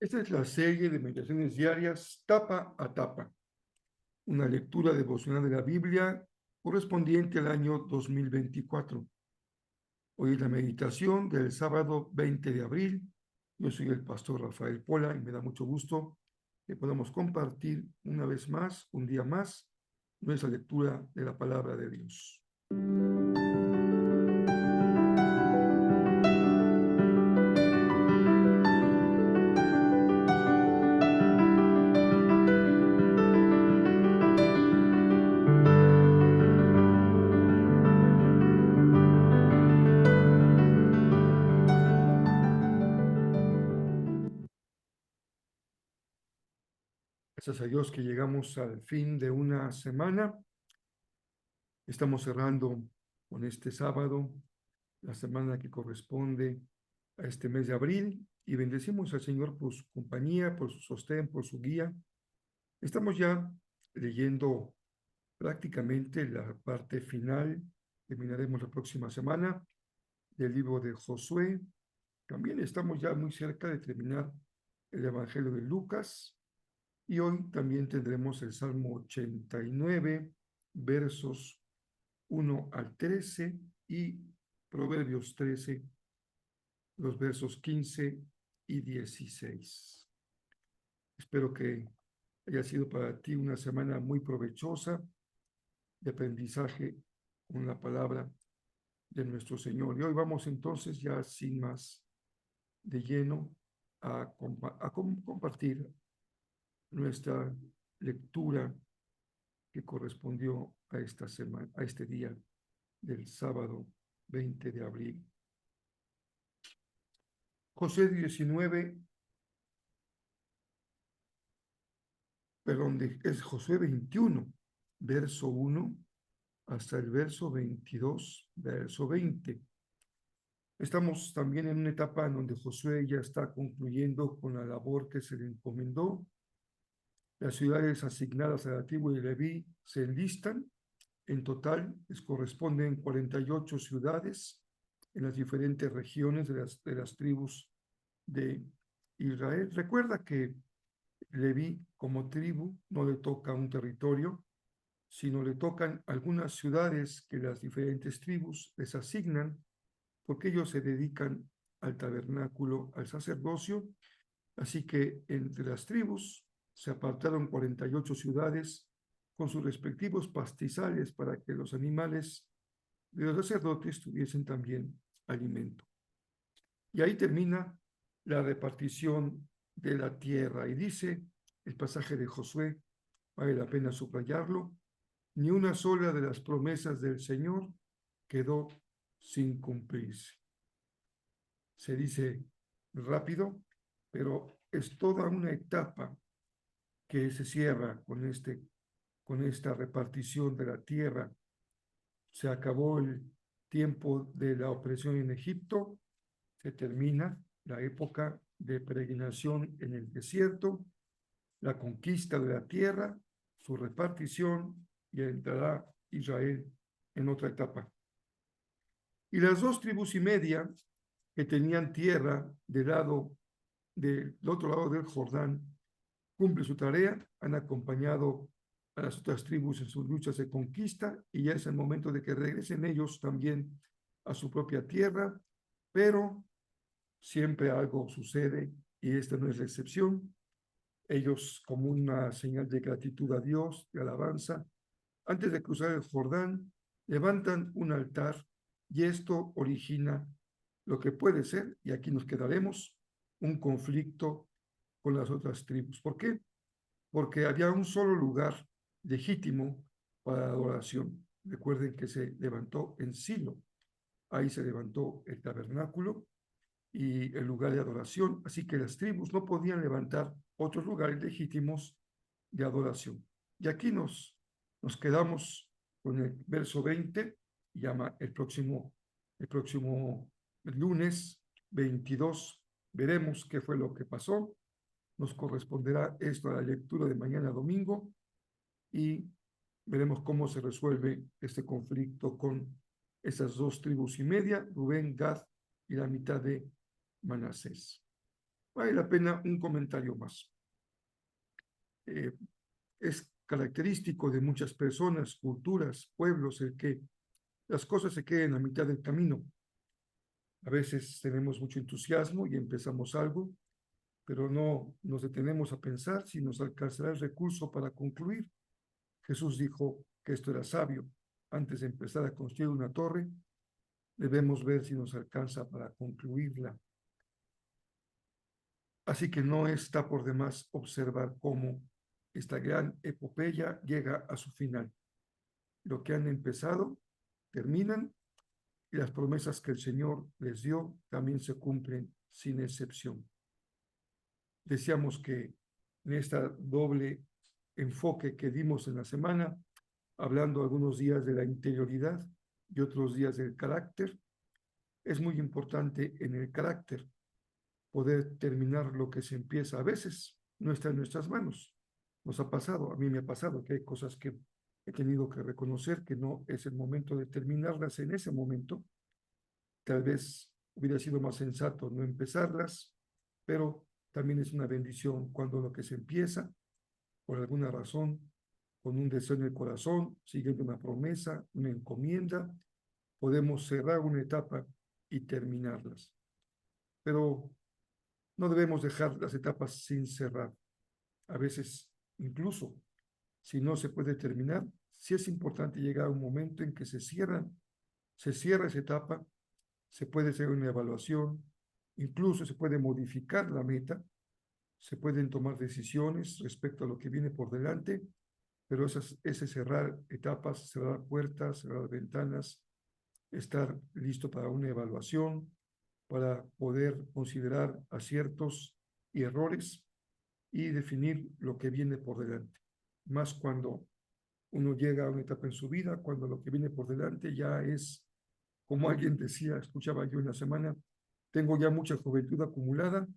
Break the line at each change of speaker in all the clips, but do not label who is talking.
Esta es la serie de meditaciones diarias, tapa a tapa, una lectura devocional de la Biblia correspondiente al año 2024. Hoy es la meditación del sábado 20 de abril. Yo soy el pastor Rafael Pola y me da mucho gusto que podamos compartir una vez más, un día más, nuestra lectura de la palabra de Dios. Gracias a Dios que llegamos al fin de una semana. Estamos cerrando con este sábado la semana que corresponde a este mes de abril y bendecimos al Señor por su compañía, por su sostén, por su guía. Estamos ya leyendo prácticamente la parte final, terminaremos la próxima semana, del libro de Josué. También estamos ya muy cerca de terminar el Evangelio de Lucas y hoy también tendremos el Salmo 89, versos 1 al 13 y Proverbios 13, los versos 15 y 16. Espero que haya sido para ti una semana muy provechosa de aprendizaje con la palabra de nuestro Señor. Y hoy vamos entonces ya sin más de lleno a compartir nuestra lectura que correspondió a esta semana, a este día del sábado 20 de abril. Josué 19, perdón, es Josué 21, verso 1 hasta el verso 22, verso 20. Estamos también en una etapa en donde Josué ya está concluyendo con la labor que se le encomendó. Las ciudades asignadas a la tribu de Leví se enlistan. En total les corresponden 48 ciudades en las diferentes regiones de las tribus de Israel. Recuerda que Leví como tribu no le toca un territorio, sino le tocan algunas ciudades que las diferentes tribus les asignan porque ellos se dedican al tabernáculo, al sacerdocio. Así que entre las tribus se apartaron 48 ciudades con sus respectivos pastizales para que los animales de los sacerdotes tuviesen también alimento. Y ahí termina la repartición de la tierra. Y dice el pasaje de Josué, vale la pena subrayarlo, ni una sola de las promesas del Señor quedó sin cumplirse. Se dice rápido, pero es toda una etapa que se cierra con esta repartición de la tierra. Se acabó el tiempo de la opresión en Egipto, se termina la época de peregrinación en el desierto, la conquista de la tierra, su repartición y entrará Israel en otra etapa. Y las dos tribus y media que tenían tierra del otro lado del Jordán, cumple su tarea, han acompañado a las otras tribus en sus luchas de conquista y ya es el momento de que regresen ellos también a su propia tierra, pero siempre algo sucede y esta no es la excepción. Ellos, como una señal de gratitud a Dios, de alabanza, antes de cruzar el Jordán, levantan un altar y esto origina lo que puede ser, y aquí nos quedaremos, un conflicto con las otras tribus. ¿Por qué? Porque había un solo lugar legítimo para la adoración. Recuerden que se levantó en Silo. Ahí se levantó el tabernáculo y el lugar de adoración, así que las tribus no podían levantar otros lugares legítimos de adoración. Y aquí nos quedamos con el verso 20, llama el próximo lunes 22, veremos qué fue lo que pasó. Nos corresponderá esto a la lectura de mañana domingo y veremos cómo se resuelve este conflicto con esas dos tribus y media, Rubén, Gad y la mitad de Manasés. Vale la pena un comentario más. Es característico de muchas personas, culturas, pueblos, el que las cosas se queden a mitad del camino. A veces tenemos mucho entusiasmo y empezamos algo, pero no nos detenemos a pensar si nos alcanzará el recurso para concluir. Jesús dijo que esto era sabio. Antes de empezar a construir una torre, debemos ver si nos alcanza para concluirla. Así que no está por demás observar cómo esta gran epopeya llega a su final. Lo que han empezado, terminan, y las promesas que el Señor les dio también se cumplen sin excepción. Decíamos que en este doble enfoque que dimos en la semana, hablando algunos días de la interioridad y otros días del carácter, es muy importante en el carácter poder terminar lo que se empieza. A veces no está en nuestras manos. Nos ha pasado, a mí me ha pasado que hay cosas que he tenido que reconocer que no es el momento de terminarlas en ese momento. Tal vez hubiera sido más sensato no empezarlas, pero también es una bendición cuando lo que se empieza, por alguna razón, con un deseo en el corazón, siguiendo una promesa, una encomienda, podemos cerrar una etapa y terminarlas. Pero no debemos dejar las etapas sin cerrar. A veces, incluso, si no se puede terminar, sí es importante llegar a un momento en que se cierra esa etapa, se puede hacer una evaluación, incluso se puede modificar la meta, se pueden tomar decisiones respecto a lo que viene por delante, pero ese cerrar etapas, cerrar puertas, cerrar ventanas, estar listo para una evaluación, para poder considerar aciertos y errores y definir lo que viene por delante. Más cuando uno llega a una etapa en su vida, cuando lo que viene por delante ya es, como alguien decía, escuchaba yo en la semana, tengo ya mucha juventud acumulada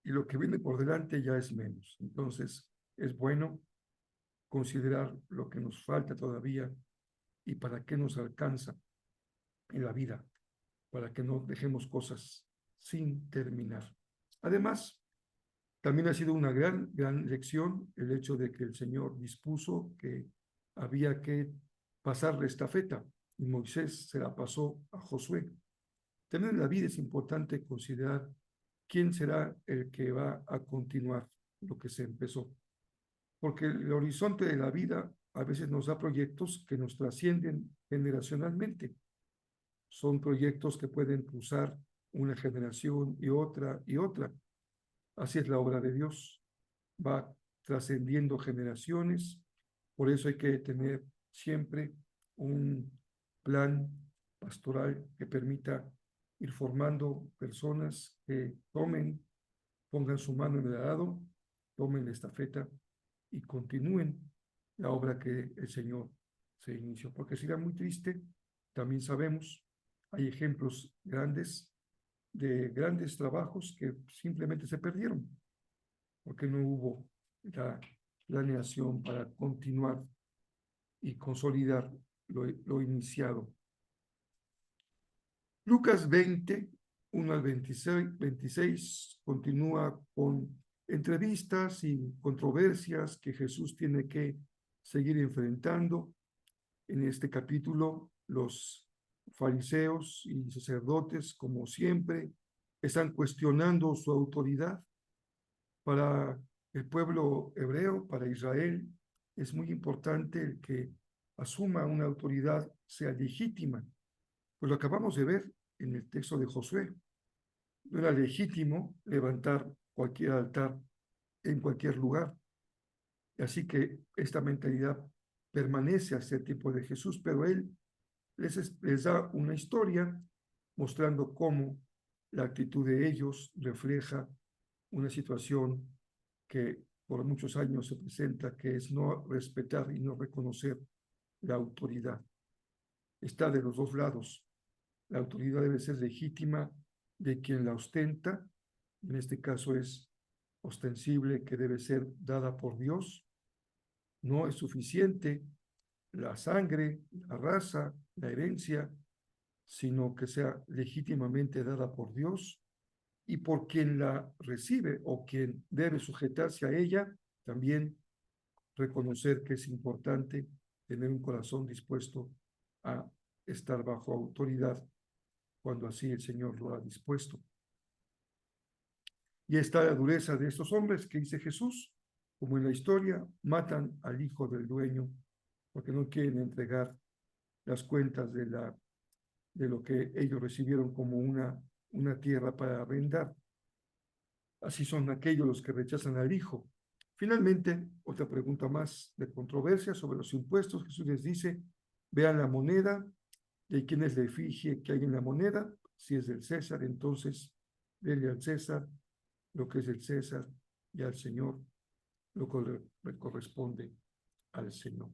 y lo que viene por delante ya es menos. Entonces, es bueno considerar lo que nos falta todavía y para qué nos alcanza en la vida, para que no dejemos cosas sin terminar. Además, también ha sido una gran lección el hecho de que el Señor dispuso que había que pasar la estafeta y Moisés se la pasó a Josué. También en la vida es importante considerar quién será el que va a continuar lo que se empezó. Porque el horizonte de la vida a veces nos da proyectos que nos trascienden generacionalmente. Son proyectos que pueden cruzar una generación y otra y otra. Así es la obra de Dios. Va trascendiendo generaciones. Por eso hay que tener siempre un plan pastoral que permita ir formando personas que pongan su mano en el arado, tomen la estafeta y continúen la obra que el Señor se inició. Porque sería muy triste, también sabemos, hay ejemplos grandes de grandes trabajos que simplemente se perdieron, porque no hubo la planeación para continuar y consolidar lo iniciado. Lucas 20, 1 al 26 continúa con entrevistas y controversias que Jesús tiene que seguir enfrentando. En este capítulo, los fariseos y sacerdotes, como siempre, están cuestionando su autoridad. Para el pueblo hebreo, para Israel, es muy importante el que asuma una autoridad, sea legítima. Pues lo acabamos de ver en el texto de Josué. No era legítimo levantar cualquier altar en cualquier lugar. Así que esta mentalidad permanece hasta el tiempo de Jesús, pero él les da una historia mostrando cómo la actitud de ellos refleja una situación que por muchos años se presenta, que es no respetar y no reconocer la autoridad. Está de los dos lados. La autoridad debe ser legítima de quien la ostenta, en este caso es ostensible, que debe ser dada por Dios. No es suficiente la sangre, la raza, la herencia, sino que sea legítimamente dada por Dios y por quien la recibe o quien debe sujetarse a ella, también reconocer que es importante tener un corazón dispuesto a estar bajo autoridad cuando así el Señor lo ha dispuesto. Y está la dureza de estos hombres que dice Jesús, como en la historia, matan al hijo del dueño porque no quieren entregar las cuentas de lo que ellos recibieron como una tierra para arrendar. Así son aquellos los que rechazan al hijo. Finalmente, otra pregunta más de controversia sobre los impuestos. Jesús les dice, vean la moneda, de quién es la efigie que hay en la moneda. Si es del César, entonces denle al César lo que es del César y al Señor lo que le corresponde al Señor.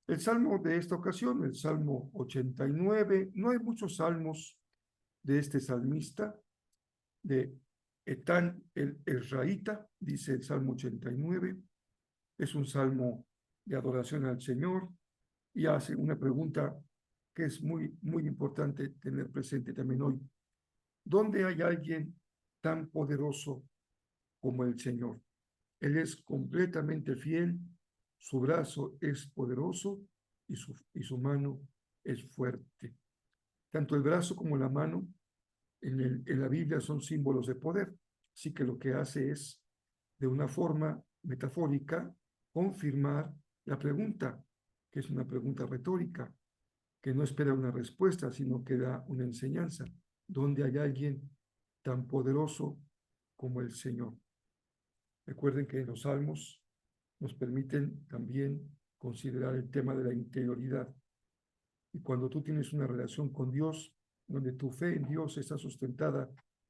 El salmo de esta ocasión, el Salmo 89, no hay muchos salmos de este salmista, de Etán el Esraíta, dice el Salmo 89, es un salmo de adoración al Señor y hace una pregunta que es muy importante tener presente también hoy. ¿Dónde hay alguien tan poderoso como el Señor? Él es completamente fiel, su brazo es poderoso y su mano es fuerte. Tanto el brazo como la mano en la Biblia son símbolos de poder, así que lo que hace es, de una forma metafórica, confirmar la pregunta, que es una pregunta retórica, que no espera una respuesta, sino que da una enseñanza, donde hay alguien tan poderoso como el Señor. Recuerden que los salmos nos permiten también considerar el tema de la interioridad. Y cuando tú tienes una relación con Dios, donde tu fe en Dios está sustentada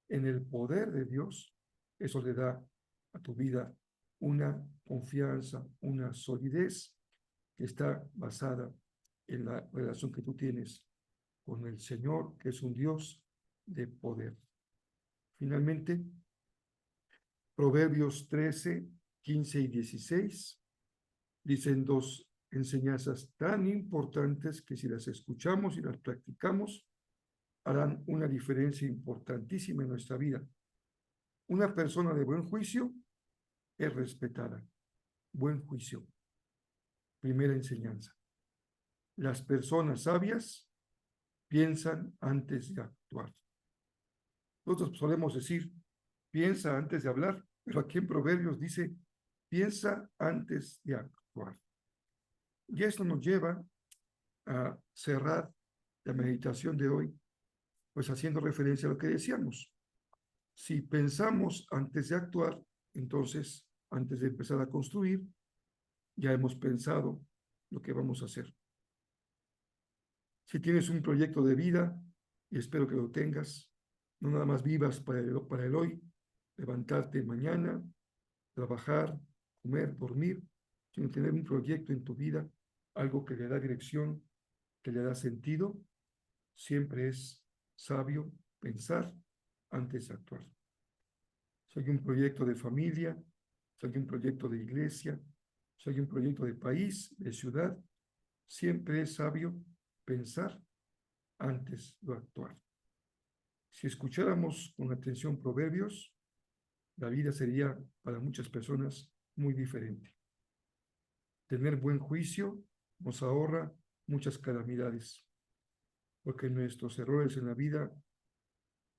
en el poder de Dios, eso le da a tu vida una confianza, una solidez que está basada en la relación que tú tienes con el Señor, que es un Dios de poder. Finalmente, Proverbios 13, 15 y 16 dicen dos enseñanzas tan importantes que si las escuchamos y las practicamos, harán una diferencia importantísima en nuestra vida. Una persona de buen juicio es respetada. Buen juicio. Primera enseñanza. Las personas sabias piensan antes de actuar. Nosotros solemos decir, piensa antes de hablar, pero aquí en Proverbios dice, piensa antes de actuar. Y esto nos lleva a cerrar la meditación de hoy, pues haciendo referencia a lo que decíamos. Si pensamos antes de actuar, entonces, antes de empezar a construir, ya hemos pensado lo que vamos a hacer. Si tienes un proyecto de vida, y espero que lo tengas, no nada más vivas para el hoy, levantarte mañana, trabajar, comer, dormir, sino tener un proyecto en tu vida, algo que le da dirección, que le da sentido, siempre es sabio pensar antes de actuar. Si hay un proyecto de familia, si hay un proyecto de iglesia, si hay un proyecto de país, de ciudad, siempre es sabio pensar antes de actuar. Si escucháramos con atención Proverbios, la vida sería para muchas personas muy diferente. Tener buen juicio nos ahorra muchas calamidades, porque nuestros errores en la vida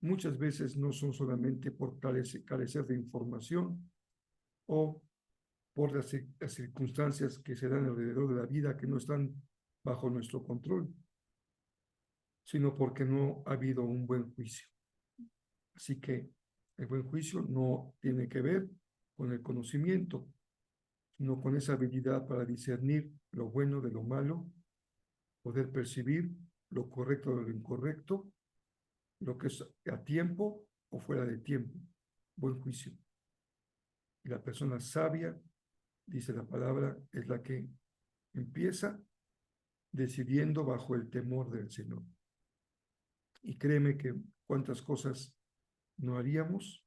muchas veces no son solamente por carecer de información o por las circunstancias que se dan alrededor de la vida que no están bajo nuestro control, sino porque no ha habido un buen juicio. Así que el buen juicio no tiene que ver con el conocimiento, sino con esa habilidad para discernir lo bueno de lo malo, poder percibir lo correcto de lo incorrecto, lo que es a tiempo o fuera de tiempo, buen juicio. Y la persona sabia, dice la palabra, es la que empieza decidiendo bajo el temor del Señor. Y créeme que cuántas cosas no haríamos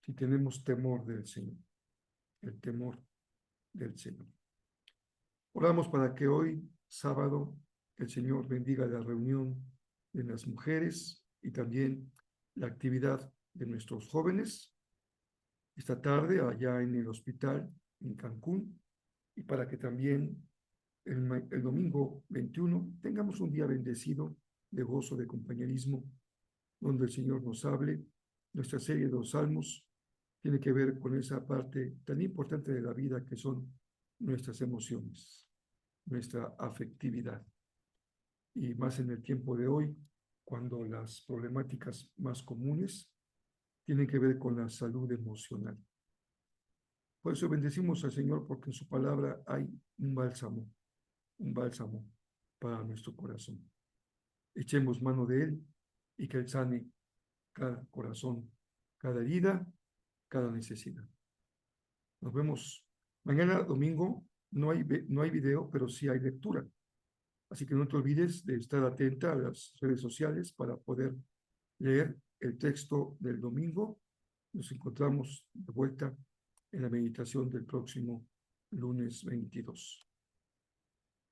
si tenemos temor del Señor, el temor del Señor. Oramos para que hoy, sábado, el Señor bendiga la reunión de las mujeres y también la actividad de nuestros jóvenes esta tarde allá en el hospital en Cancún, y para que también el domingo 21 tengamos un día bendecido de gozo, de compañerismo, donde el Señor nos hable. Nuestra serie de los salmos tiene que ver con esa parte tan importante de la vida que son nuestras emociones, nuestra afectividad. Y más en el tiempo de hoy, cuando las problemáticas más comunes tienen que ver con la salud emocional. Por eso bendecimos al Señor, porque en su palabra hay un bálsamo para nuestro corazón. Echemos mano de él y que él sane cada corazón, cada herida, cada necesidad. Nos vemos mañana domingo. No hay video, pero sí hay lectura. Así que no te olvides de estar atenta a las redes sociales para poder leer el texto del domingo. Nos encontramos de vuelta en la meditación del próximo lunes 22.